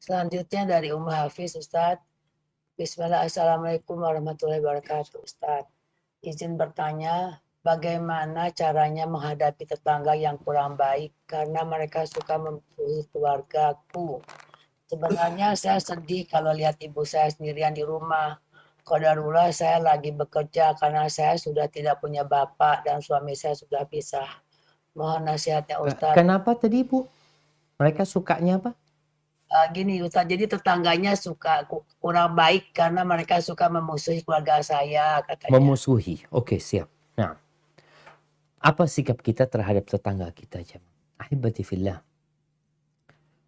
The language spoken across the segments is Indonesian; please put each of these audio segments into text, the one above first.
Selanjutnya dari Ummu Hafiz, Ustadz. Bismillah, Assalamualaikum warahmatullahi wabarakatuh, Ustadz. Izin bertanya, bagaimana caranya menghadapi tetangga yang kurang baik karena mereka suka memusuhi keluargaku. Sebenarnya saya sedih kalau lihat ibu saya sendirian di rumah. Qadarullah saya lagi bekerja karena saya sudah tidak punya bapak dan suami saya sudah pisah. Mohon nasihatnya Ustadz. Kenapa tadi Bu? Mereka sukanya apa? Gini Ustadz, jadi tetangganya suka kurang baik karena mereka suka memusuhi keluarga saya katanya. Memusuhi. Oke, siap. Nah, apa sikap kita terhadap tetangga kita, jemaah? Ahibati fillah.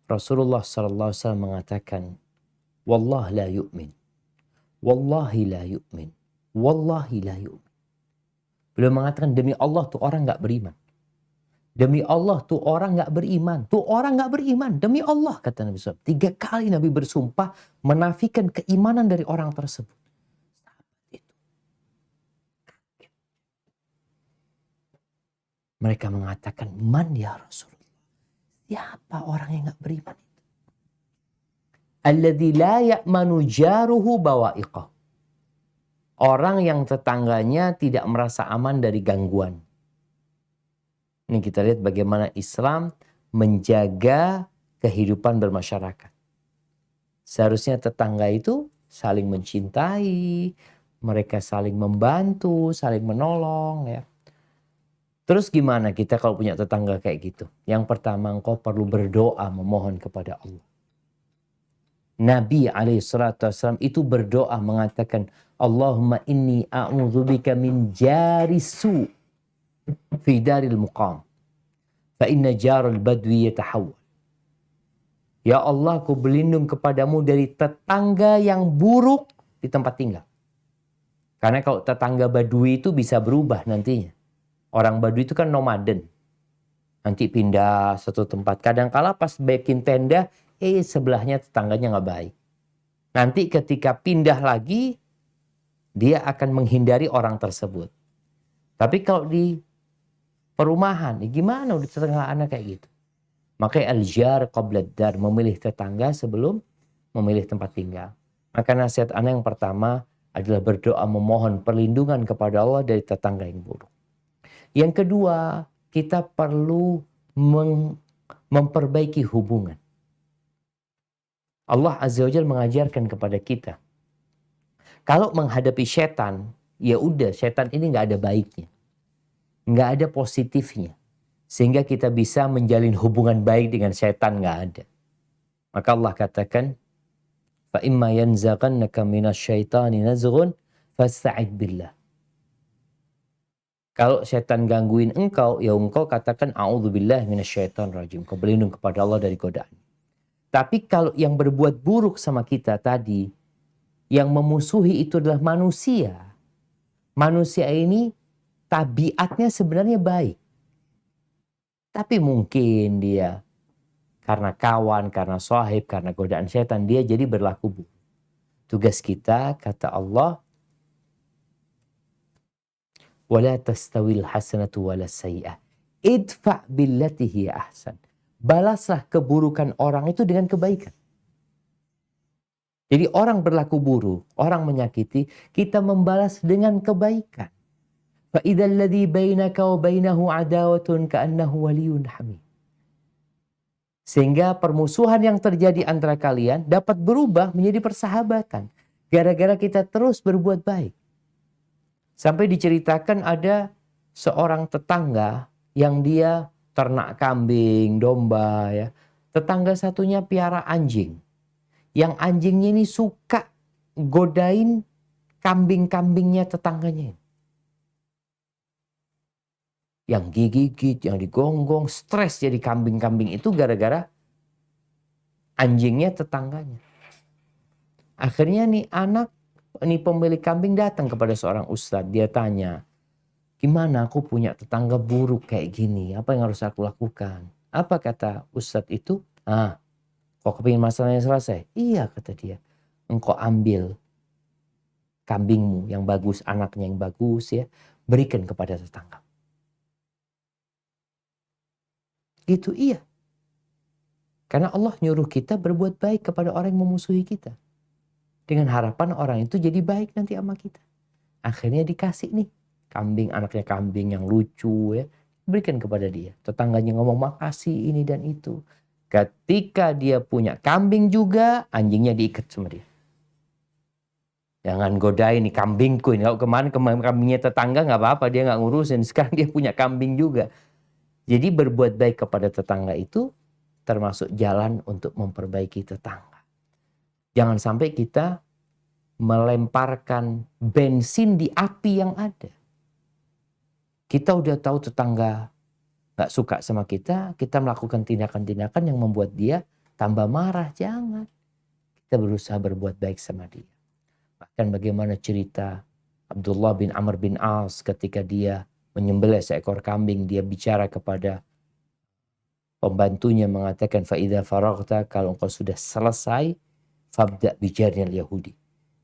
Rasulullah SAW mengatakan, Wallah la yu'min. Wallahi la yu'min. Wallahi la yu'min. Beliau mengatakan, demi Allah tuh orang gak beriman. Demi Allah tuh orang gak beriman. Tuh orang gak beriman. Demi Allah, kata Nabi SAW. 3 kali Nabi bersumpah menafikan keimanan dari orang tersebut. Mereka mengatakan, man ya Rasulullah. Siapa orang yang gak beriman itu? Alladzi la ya'manu jaruhu bawa'iqah. Orang yang tetangganya tidak merasa aman dari gangguan. Ini kita lihat bagaimana Islam menjaga kehidupan bermasyarakat. Seharusnya tetangga itu saling mencintai, mereka saling membantu, saling menolong ya. Terus gimana kita kalau punya tetangga kayak gitu? Yang pertama, engkau perlu berdoa memohon kepada Allah. Nabi SAW itu berdoa mengatakan, Allahumma inni a'udzubika min jarisu fi daril muqam. Fa inna jarul badwi yatahawwal. Ya Allah, aku berlindung kepadamu dari tetangga yang buruk di tempat tinggal. Karena kalau tetangga badui itu bisa berubah nantinya. Orang Baduy itu kan nomaden. Nanti pindah satu tempat. Kadang-kala pas bikin tenda, sebelahnya tetangganya nggak baik. Nanti ketika pindah lagi, dia akan menghindari orang tersebut. Tapi kalau di perumahan, gimana udah tetangga anak kayak gitu. Makanya al-jar qabla dar, memilih tetangga sebelum memilih tempat tinggal. Maka nasihat anak yang pertama adalah berdoa memohon perlindungan kepada Allah dari tetangga yang buruk. Yang kedua, kita perlu memperbaiki hubungan. Allah Azza wa Jalla mengajarkan kepada kita, kalau menghadapi setan, ya udah, setan ini nggak ada baiknya, nggak ada positifnya, sehingga kita bisa menjalin hubungan baik dengan setan, nggak ada. Maka Allah katakan, fa imma yanzaghannaka minasyaitani nazghun fasta'id billah. Kalau setan gangguin engkau, ya engkau katakan a'udzubillah minasyaitonir rajim. Kau berlindung kepada Allah dari godaan. Tapi kalau yang berbuat buruk sama kita tadi, yang memusuhi itu adalah manusia. Manusia ini tabiatnya sebenarnya baik. Tapi mungkin dia karena kawan, karena sahib, karena godaan setan, dia jadi berlaku buruk. Tugas kita, kata Allah, wala tastawil hasanatu wala sayyi'ah. Idfa' billati hiya ahsan. Balaslah keburukan orang itu dengan kebaikan. Jadi orang berlaku buruk, orang menyakiti, kita membalas dengan kebaikan. Fa idzal ladzi bainaka wa bainahu adawatun ka'annahu waliyyun hamim. Sehingga permusuhan yang terjadi antara kalian dapat berubah menjadi persahabatan. Gara-gara kita terus berbuat baik. Sampai diceritakan ada seorang tetangga yang dia ternak kambing, domba ya. Tetangga satunya piara anjing. Yang anjingnya ini suka godain kambing-kambingnya tetangganya. Yang digigit, yang digonggong, stres jadi kambing-kambing itu gara-gara anjingnya tetangganya. Akhirnya nih ini pemilik kambing datang kepada seorang ustadz. Dia tanya, gimana aku punya tetangga buruk kayak gini? Apa yang harus aku lakukan? Apa kata ustadz itu? Kok kepingin masalahnya selesai? Iya, kata dia. Engkau ambil kambingmu yang bagus, anaknya yang bagus ya. Berikan kepada tetangga. Gitu, iya. Karena Allah nyuruh kita berbuat baik kepada orang yang memusuhi kita. Dengan harapan orang itu jadi baik nanti sama kita. Akhirnya dikasih nih kambing, anaknya kambing yang lucu ya. Berikan kepada dia. Tetangganya ngomong makasih ini dan itu. Ketika dia punya kambing juga, anjingnya diikat sama dia. Jangan godain nih kambingku ini. Kalau kemarin kambingnya tetangga nggak apa-apa, dia nggak ngurusin. Sekarang dia punya kambing juga. Jadi berbuat baik kepada tetangga itu termasuk jalan untuk memperbaiki tetangga. Jangan sampai kita melemparkan bensin di api yang ada. Kita udah tahu tetangga gak suka sama kita melakukan tindakan-tindakan yang membuat dia tambah marah. Jangan. Kita berusaha berbuat baik sama dia. Bahkan bagaimana cerita Abdullah bin Amr bin As ketika dia menyembelih seekor kambing, dia bicara kepada pembantunya mengatakan, "Fa'idha faraghta," kalau engkau sudah selesai, "fabda' bijarnil Yahudi."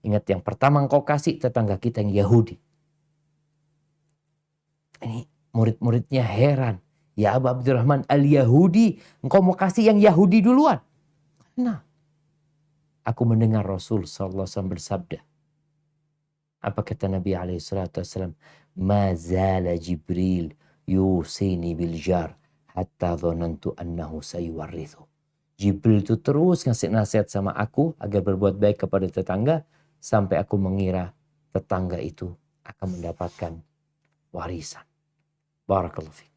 Ingat, yang pertama engkau kasih tetangga kita yang Yahudi. Ini murid-muridnya heran. "Ya Aba Abdurrahman, al-Yahudi, engkau mau kasih yang Yahudi duluan?" Nah, aku mendengar Rasul SAW bersabda. Apa kata Nabi SAW? "Ma zala Jibril yusini bil jar hatta dhanantu annahu sayuwarrithu." Jibril itu terus ngasih nasihat sama aku agar berbuat baik kepada tetangga sampai aku mengira tetangga itu akan mendapatkan warisan. Barakallahu fiik.